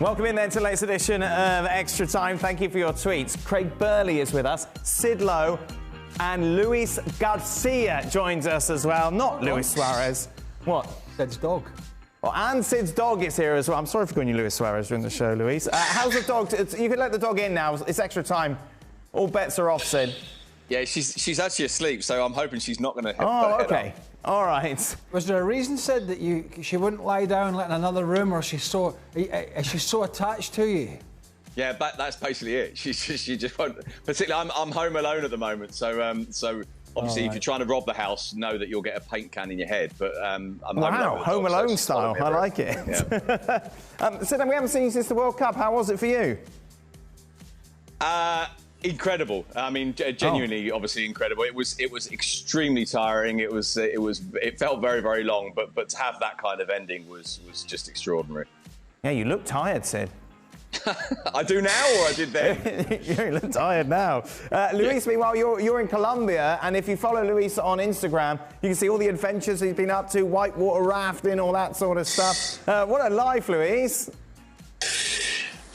Welcome in then to the latest edition of Extra Time. Thank you for your tweets. Craig Burley is with us, Sid Lowe, and Luis Garcia joins us as well. Not Luis Suarez. What? Sid's dog. Oh, and Sid's dog is here as well. I'm sorry for calling you Luis Suarez during the show, Luis. How's the dog? You can let the dog in now. It's extra time. All bets are off, Sid. Yeah, she's actually asleep, so I'm hoping she's not going to. Oh, okay. All right. Was there a reason, Sid, that she wouldn't lie down like in another room, or is she so attached to you? Yeah, that's basically it. She just won't. Particularly, I'm home alone at the moment, so obviously, if you're trying to rob the house, know that you'll get a paint can in your head. But I'm Home Alone style. I like it. Yeah. Sid, we haven't seen you since the World Cup. How was it for you? Incredible. I mean, genuinely, obviously incredible. It was extremely tiring. It felt very, very long. But to have that kind of ending was just extraordinary. Yeah, you look tired, Sid. I do now, or I did then? You look tired now. Luis, meanwhile, you're in Colombia, and if you follow Luis on Instagram, you can see all the adventures he's been up to, whitewater rafting, all that sort of stuff. What a life, Luis.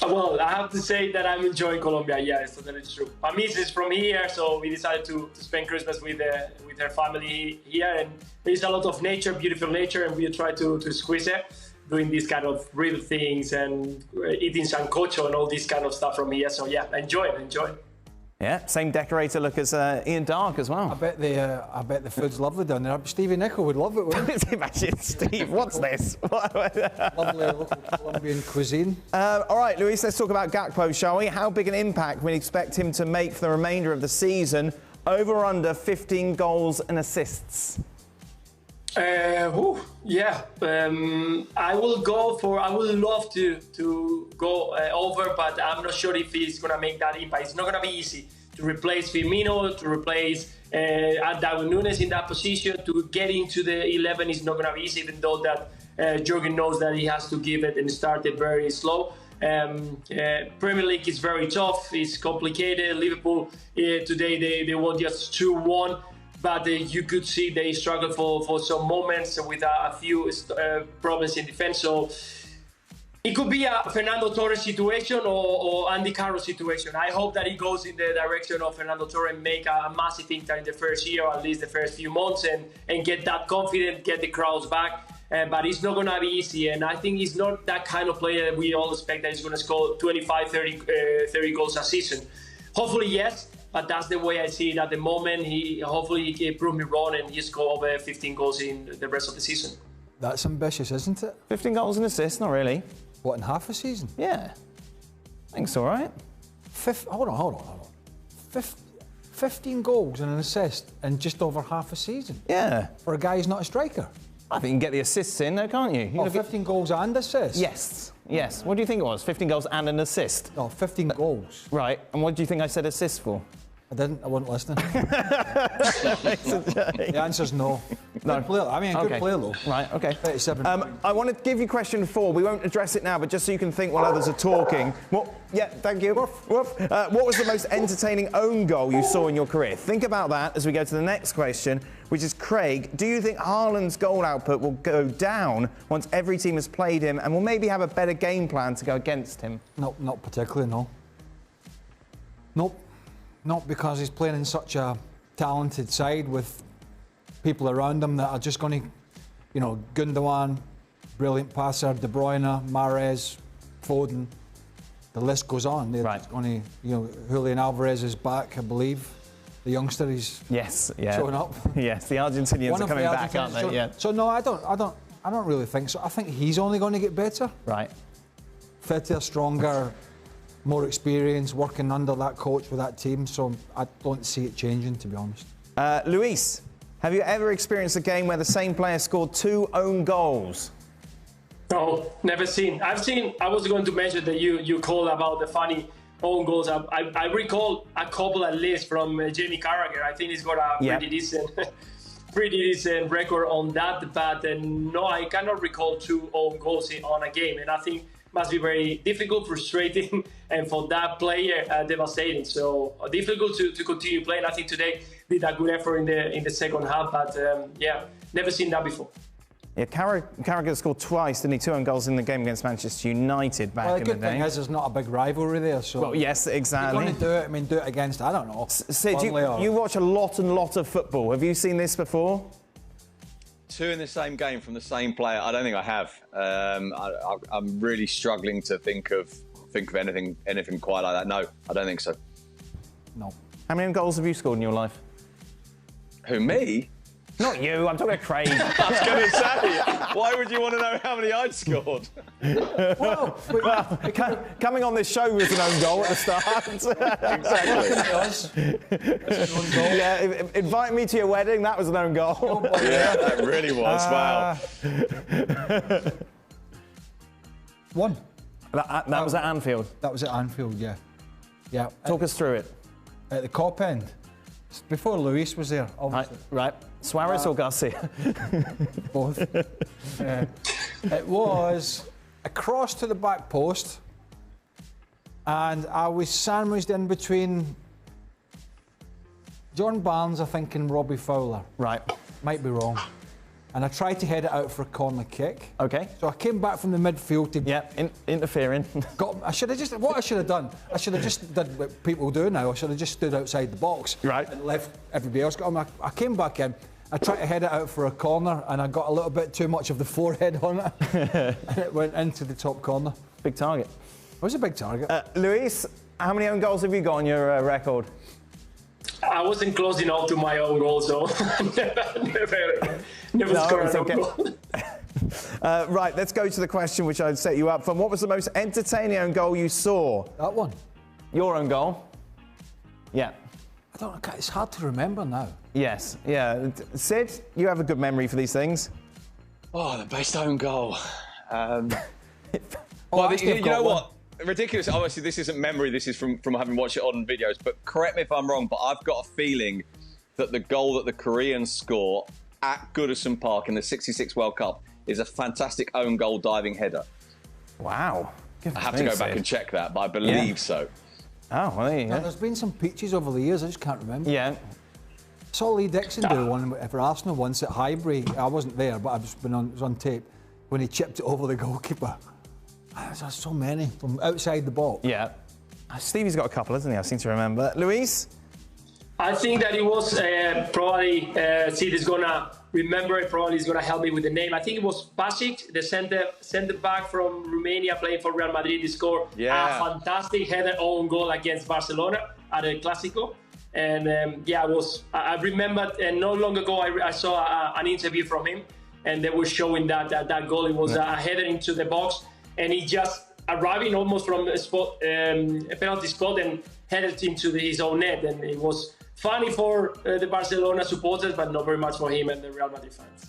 Well, I have to say that I'm enjoying Colombia. Yeah, so that is true. My niece is from here, so we decided to spend Christmas with her family here. And there's a lot of nature, beautiful nature, and we try to squeeze it, doing these kind of real things and eating sancocho and all this kind of stuff from here. So yeah, enjoy. Yeah, same decorator look as Ian Darke as well. I bet the food's lovely down there. Stevie Nicol would love it, wouldn't he? Imagine, Steve, what's this? Lovely local Colombian cuisine. All right, Luis, let's talk about Gakpo, shall we? How big an impact we expect him to make for the remainder of the season? Over or under 15 goals and assists? I would love to go over, but I'm not sure if he's going to make that impact. It's not going to be easy to replace Firmino, to replace Darwin Núñez in that position. To get into the 11 is not going to be easy, even though that Jurgen knows that he has to give it and start it very slow. Premier League is very tough. It's complicated. Liverpool today they won just 2-1. But you could see they struggled for some moments with a few problems in defense. So it could be a Fernando Torres situation or Andy Carroll situation. I hope that he goes in the direction of Fernando Torres and make a massive impact in the first year, or at least the first few months, and get that confidence, get the crowds back. But it's not going to be easy. And I think he's not that kind of player that we all expect that he's going to score 25, 30 goals a season. Hopefully, yes. But that's the way I see it at the moment. Hopefully he can prove me wrong and he score over 15 goals in the rest of the season. That's ambitious, isn't it? 15 goals and assists, not really. What, in half a season? Yeah. I think it's all right. Hold on. 15 goals and an assist in just over half a season? Yeah. For a guy who's not a striker? I think you can get the assists in, though, can't you? 15 goals and assists? Yes. What do you think it was? 15 goals and an assist? No, 15 goals. Right. And what do you think I said assists for? I wasn't listening. The answer's no. Good player. I mean, good player though. Right, okay. 37. I want to give you question 4. We won't address it now, but just so you can think while others are talking. Thank you. What was the most entertaining own goal you saw in your career? Think about that as we go to the next question, which is, Craig, do you think Haaland's goal output will go down once every team has played him and will maybe have a better game plan to go against him? No, not particularly, no. Nope. Not because he's playing in such a talented side with people around him that are just going to, Gundogan, brilliant passer, De Bruyne, Mahrez, Foden, the list goes on. They're just going to, Julian Alvarez is back, I believe. The youngster, he's showing up. Yes, the Argentinians are coming back, aren't they? Yeah. So no, I don't really think so. I think he's only going to get better. Right. Fitter, stronger, more experience working under that coach with that team, so I don't see it changing, to be honest. Luis, have you ever experienced a game where the same player scored 2 own goals? No, never seen. I was going to mention that you called about the funny own goals. I recall a couple at least from Jamie Carragher. I think he's got a pretty decent record on that, but no, I cannot recall 2 own goals on a game, and I think must be very difficult, frustrating, and for that player, devastating. So difficult to continue playing. I think today did a good effort in the second half, but never seen that before. Yeah, Carragher scored twice, didn't he? 2 own goals in the game against Manchester United back Well, the in the good day. thing is there's not a big rivalry there, so... Well, yes, exactly. If you're going to do it, do it against, I don't know, Sid, Burnley or... you watch a lot of football. Have you seen this before? 2 in the same game from the same player. I don't think I have. I'm really struggling to think of anything quite like that. No, I don't think so. No. How many goals have you scored in your life? Who, me? Not you, I'm talking to Craig. I was going to say, why would you want to know how many I'd scored? Well, Coming on this show with an own goal at the start. Exactly. Yeah, invite me to your wedding, that was an own goal. Yeah, that really was. Wow. 1. That was at Anfield. That was at Anfield, yeah. Yeah. Talk us through it. At the Cop End. Before Luis was there, obviously. Right. Suarez or Garcia? Both. It was across to the back post, and I was sandwiched in between John Barnes, I think, and Robbie Fowler. Right. Might be wrong. And I tried to head it out for a corner kick. Okay. So I came back from the midfield to... Yeah, interfering. What I should have just done, I should have just done what people do now. I should have just stood outside the box. Right. And left everybody else go. I came back in. I tried to head it out for a corner, and I got a little bit too much of the forehead on it, and it went into the top corner. Big target. It was a big target. Luis, how many own goals have you got on your record? I wasn't close enough to my own goal, so never scored an own goal. Right, let's go to the question which I'd set you up for. What was the most entertaining own goal you saw? That one. Your own goal? Yeah. I don't know. It's hard to remember now. Yes, yeah. Sid, you have a good memory for these things. Oh, the best own goal. Oh, Well, actually, I've you got know one. what? Ridiculous. Obviously, this isn't memory. This is from having watched it on videos. But correct me if I'm wrong, but I've got a feeling that the goal that the Koreans score at Goodison Park in the '66 World Cup is a fantastic own goal diving header. Wow. I have to go back and check that, but I believe so. Oh, well, there you Now, go. there's been some peaches over the years. I just can't remember. Yeah. I saw Lee Dixon do one for Arsenal once at Highbury. I wasn't there, but it was on tape when he chipped it over the goalkeeper. There's so many from outside the box. Yeah. Stevie's got a couple, hasn't he? I seem to remember. Luis? I think that it was probably, Sid is gonna remember it, probably is gonna help me with the name. I think it was Basic, the center back from Romania playing for Real Madrid. He scored a fantastic header own goal against Barcelona at El Clásico. And I remembered, and not long ago I saw an interview from him, and they were showing that goal. It was a header into the box, and he just arriving almost from the spot, a penalty spot, and headed into his own net. And it was funny for the Barcelona supporters, but not very much for him and the Real Madrid fans.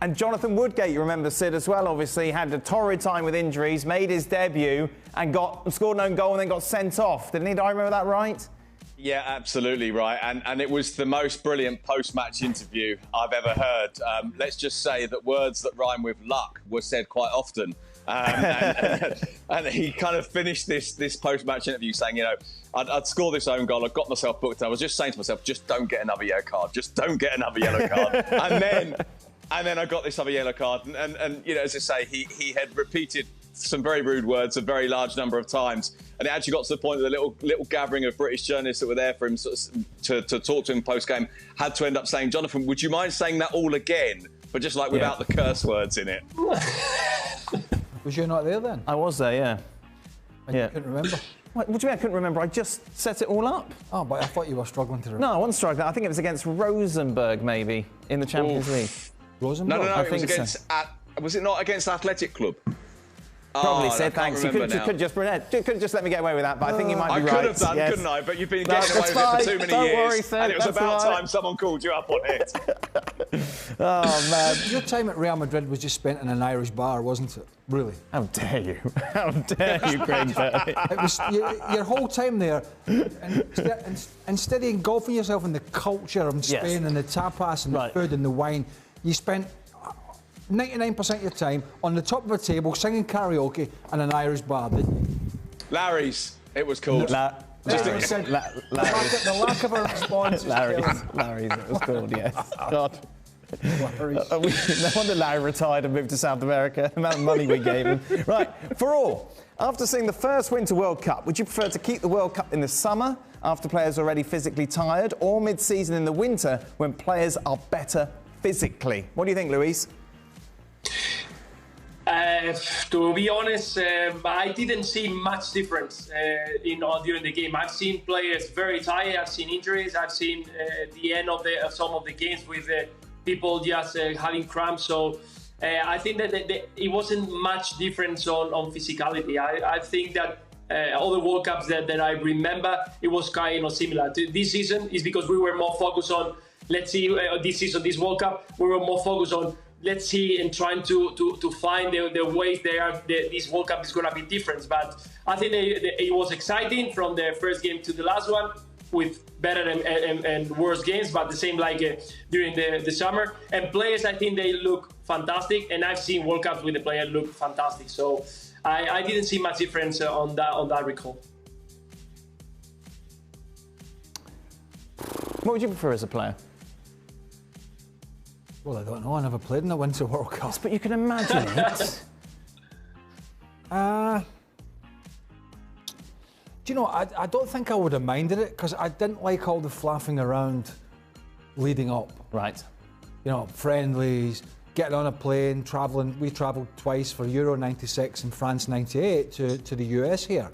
And Jonathan Woodgate, you remember Sid as well, obviously, had a torrid time with injuries, made his debut, and scored an own goal and then got sent off. Didn't he? Do I remember that right? Yeah, absolutely right. And it was the most brilliant post-match interview I've ever heard. Let's just say that words that rhyme with luck were said quite often. And he kind of finished this post-match interview saying, you know, I'd scored this own goal, I got myself booked, and I was just saying to myself, just don't get another yellow card, just don't get another yellow card. and then I got this other yellow card, and you know, as I say, he had repeated some very rude words a very large number of times, and it actually got to the point that the little gathering of British journalists that were there for him to talk to him post-game had to end up saying, Jonathan, would you mind saying that all again, but just like without the curse words in it? Was you not there then? I was there, yeah. You couldn't remember? What do you mean I couldn't remember? I just set it all up. Oh, but I thought you were struggling to remember. No, I wasn't struggling. I think it was against Rosenborg, maybe, in the Champions League. Rosenborg? No, I it was think against... was it not against Athletic Club? Probably I said can't thanks. You remember now. couldn't just let me get away with that, but I think you might be right. I could have done, yes. couldn't I? But you've been No, getting away that's with it for fine. too many Don't years. worry, Sid, and it was that's about all right. time someone called you up on it. Oh, man. Your time at Real Madrid was just spent in an Irish bar, wasn't it? Really? How dare you? How dare you, Craig Burley? It was your whole time there, instead of engulfing yourself in the culture of Spain and the tapas and the food and the wine, you spent 99% of your time on the top of a table singing karaoke in an Irish bar, didn't you? Larry's, it was called. The lack of a response. Larry's, it was called, yes. God. No wonder Larry retired and moved to South America. The amount of money we gave him. Right, for all, after seeing the first Winter World Cup, would you prefer to keep the World Cup in the summer after players are already physically tired, or mid-season in the winter when players are better physically? What do you think, Luis? To be honest, I didn't see much difference during the game. I've seen players very tired. I've seen injuries. I've seen the end of some of the games with people just having cramps. So I think that it wasn't much difference on physicality. I think that all the World Cups that I remember, it was kind of similar. This season is because we were more focused on, let's see, this season, this World Cup, we were more focused on, let's see, and trying to find the ways this World Cup is going to be different. But I think it was exciting from the first game to the last one, with better and worse games, but the same like during the summer. And players, I think they look fantastic, and I've seen World Cups with the players look fantastic. So I didn't see much difference on that recall. What would you prefer as a player? Well, I don't know. I never played in the Winter World Cup. Yes, but you can imagine it. Do you know, I don't think I would have minded it, because I didn't like all the flapping around leading up. Right. You know, friendlies, getting on a plane, travelling. We travelled twice for Euro 96 and France 98 to the US here.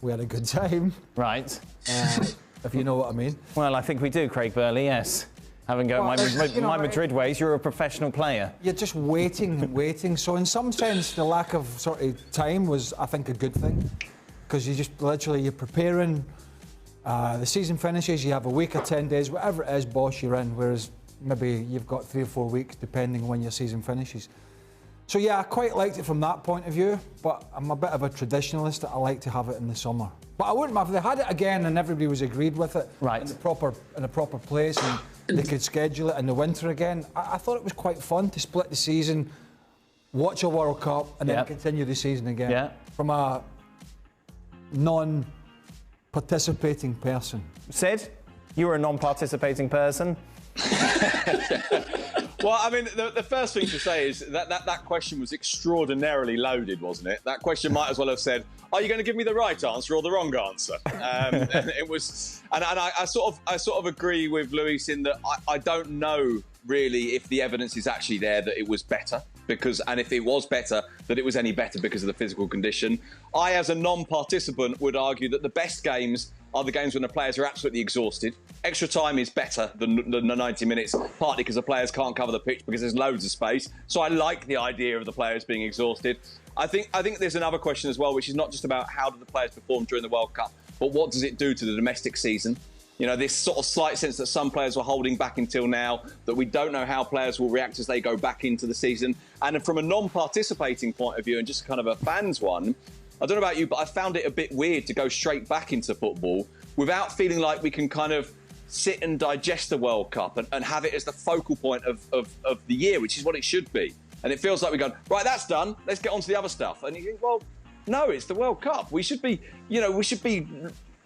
We had a good time. Right. If you know what I mean. Well, I think we do, Craig Burley, yes. Having gone my Madrid ways, you're a professional player. You're just waiting and waiting. So in some sense, the lack of sort of time was, I think, a good thing. Because you just literally, you're preparing, the season finishes, you have a week or 10 days, whatever it is, boss, you're in. Whereas maybe you've got 3 or 4 weeks, depending on when your season finishes. So yeah, I quite liked it from that point of view, but I'm a bit of a traditionalist that I like to have it in the summer. But I wouldn't have, if they had it again and everybody was agreed with it, right, in a proper place, and they could schedule it in the winter again. I thought it was quite fun to split the season, watch a World Cup, and then continue the season again. Yeah. From a non-participating person. Sid, you were a non-participating person. Well, I mean, the first thing to say is that question was extraordinarily loaded, wasn't it? That question might as well have said, "Are you going to give me the right answer or the wrong answer?" And it was, and I sort of agree with Luis in that I don't know really if the evidence is actually there that it was better. And if it was better, that it was any better because of the physical condition. I, as a non-participant, would argue that the best games are the games when the players are absolutely exhausted. Extra time is better than the 90 minutes, partly because the players can't cover the pitch because there's loads of space. So I like the idea of the players being exhausted. I think there's another question as well, which is not just about how do the players perform during the World Cup, but what does it do to the domestic season? You know, this sort of slight sense that some players were holding back until now, that we don't know how players will react as they go back into the season. And from a non-participating point of view, and just kind of a fan's one, I don't know about you, but I found it a bit weird to go straight back into football without feeling like we can kind of sit and digest the World Cup and have it as the focal point of the year, which is what it should be. And it feels like we're going, right, that's done, let's get on to the other stuff. And you think, well, no, it's the World Cup. We should be,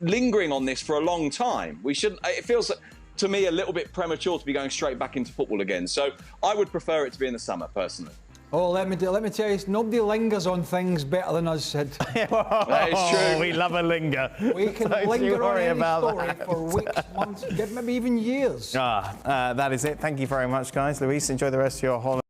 lingering on this for a long time. We shouldn't. It feels, to me, a little bit premature to be going straight back into football again. So I would prefer it to be in the summer, personally. Oh, let me tell you, nobody lingers on things better than us, Sid. That is true. We love a linger. We can linger on any story for weeks, months, maybe even years. That is it. Thank you very much, guys. Luis, enjoy the rest of your holiday.